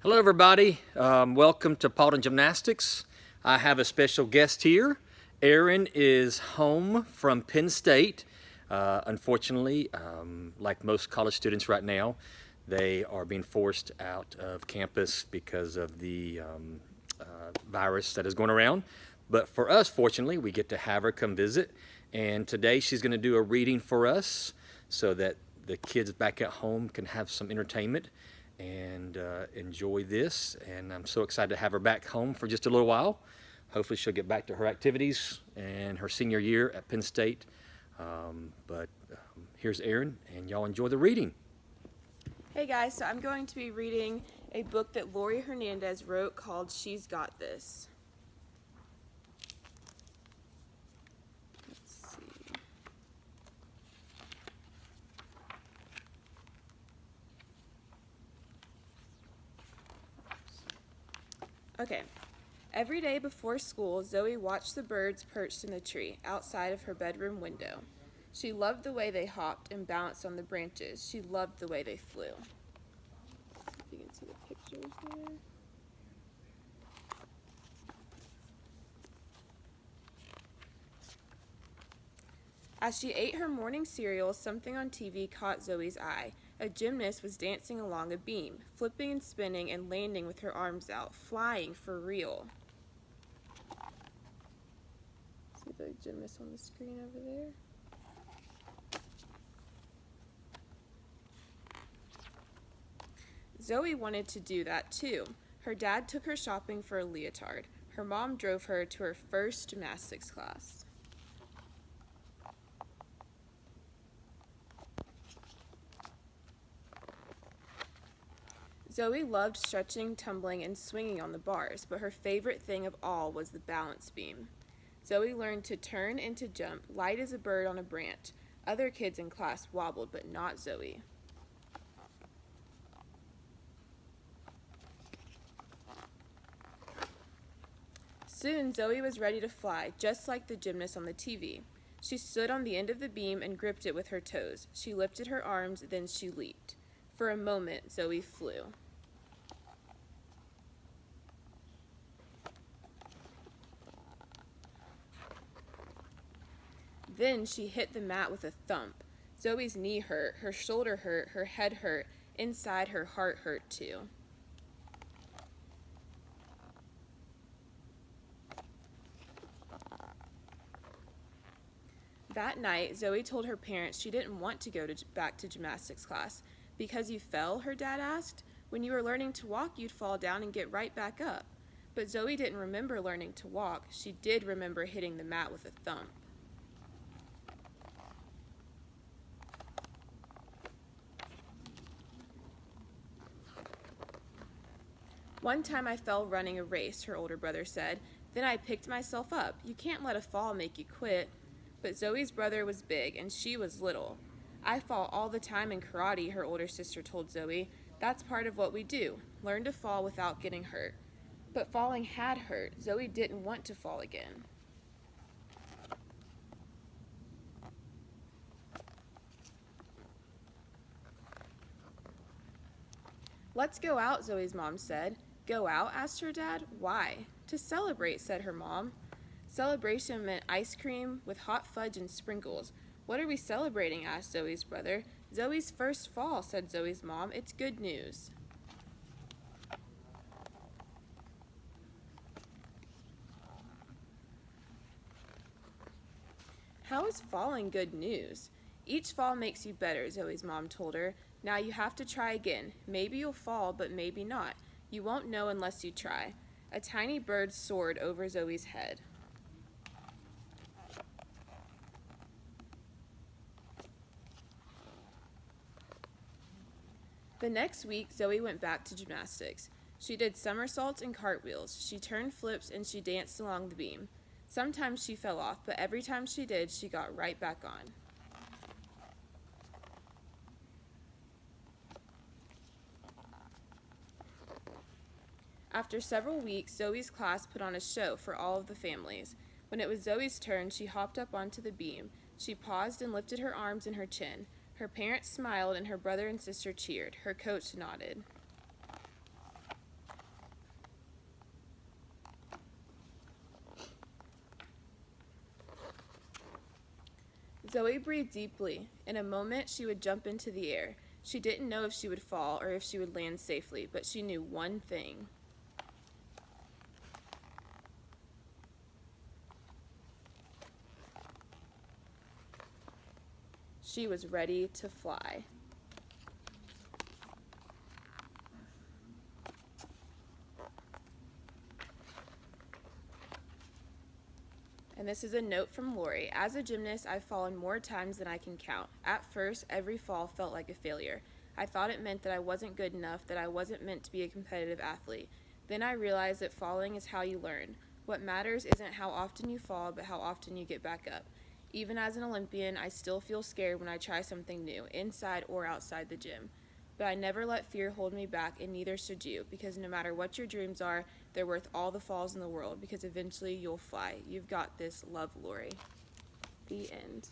Hello everybody, welcome to Paulton Gymnastics. I have a special guest here. Erynne is home from Penn State. Unfortunately, like most college students right now, they are being forced out of campus because of the virus that is going around. But for us, fortunately, we get to have her come visit. And today she's going to do a reading for us so that the kids back at home can have some entertainment and enjoy this. And I'm so excited to have her back home for just a little while. Hopefully she'll get back to her activities and her senior year at Penn State. Here's Erynne, and y'all enjoy the reading. Hey guys, so I'm going to be reading a book that Laurie Hernandez wrote called She's Got This. Let's see. Okay. Every day before school, Zoe watched the birds perched in the tree outside of her bedroom window. She loved the way they hopped and bounced on the branches. She loved the way they flew. If you can see the pictures there. As she ate her morning cereal, something on TV caught Zoe's eye. A gymnast was dancing along a beam, flipping and spinning and landing with her arms out, flying for real. See the gymnast on the screen over there? Zoe wanted to do that too. Her dad took her shopping for a leotard. Her mom drove her to her first gymnastics class. Zoe loved stretching, tumbling, and swinging on the bars, but her favorite thing of all was the balance beam. Zoe learned to turn and to jump, light as a bird on a branch. Other kids in class wobbled, but not Zoe. Soon, Zoe was ready to fly, just like the gymnast on the TV. She stood on the end of the beam and gripped it with her toes. She lifted her arms, then she leaped. For a moment, Zoe flew. Then she hit the mat with a thump. Zoe's knee hurt, her shoulder hurt, her head hurt. Inside, her heart hurt too. That night, Zoe told her parents she didn't want to go back to gymnastics class. Because you fell, her dad asked. When you were learning to walk, you'd fall down and get right back up. But Zoe didn't remember learning to walk. She did remember hitting the mat with a thump. One time I fell running a race, her older brother said. Then I picked myself up. You can't let a fall make you quit. But Zoe's brother was big, and she was little. I fall all the time in karate, her older sister told Zoe. That's part of what we do, learn to fall without getting hurt. But falling had hurt. Zoe didn't want to fall again. Let's go out, Zoe's mom said. Go out? Asked her dad. Why? To celebrate, said her mom. Celebration meant ice cream with hot fudge and sprinkles. What are we celebrating? Asked Zoe's brother. Zoe's first fall, said Zoe's mom. It's good news. How is falling good news? Each fall makes you better, Zoe's mom told her. Now you have to try again. Maybe you'll fall, but maybe not. You won't know unless you try. A tiny bird soared over Zoe's head. The next week, Zoe went back to gymnastics. She did somersaults and cartwheels. She turned flips and she danced along the beam. Sometimes she fell off, but every time she did, she got right back on. After several weeks, Zoe's class put on a show for all of the families. When it was Zoe's turn, she hopped up onto the beam. She paused and lifted her arms and her chin. Her parents smiled and her brother and sister cheered. Her coach nodded. Zoe breathed deeply. In a moment, she would jump into the air. She didn't know if she would fall or if she would land safely, but she knew one thing. She was ready to fly. And this is a note from Laurie. As a gymnast, I've fallen more times than I can count. At first, every fall felt like a failure. I thought it meant that I wasn't good enough, that I wasn't meant to be a competitive athlete. Then I realized that falling is how you learn. What matters isn't how often you fall, but how often you get back up. Even as an Olympian, I still feel scared when I try something new, inside or outside the gym. But I never let fear hold me back, and neither should you, because no matter what your dreams are, they're worth all the falls in the world, because eventually you'll fly. You've got this. Love, Laurie. The end.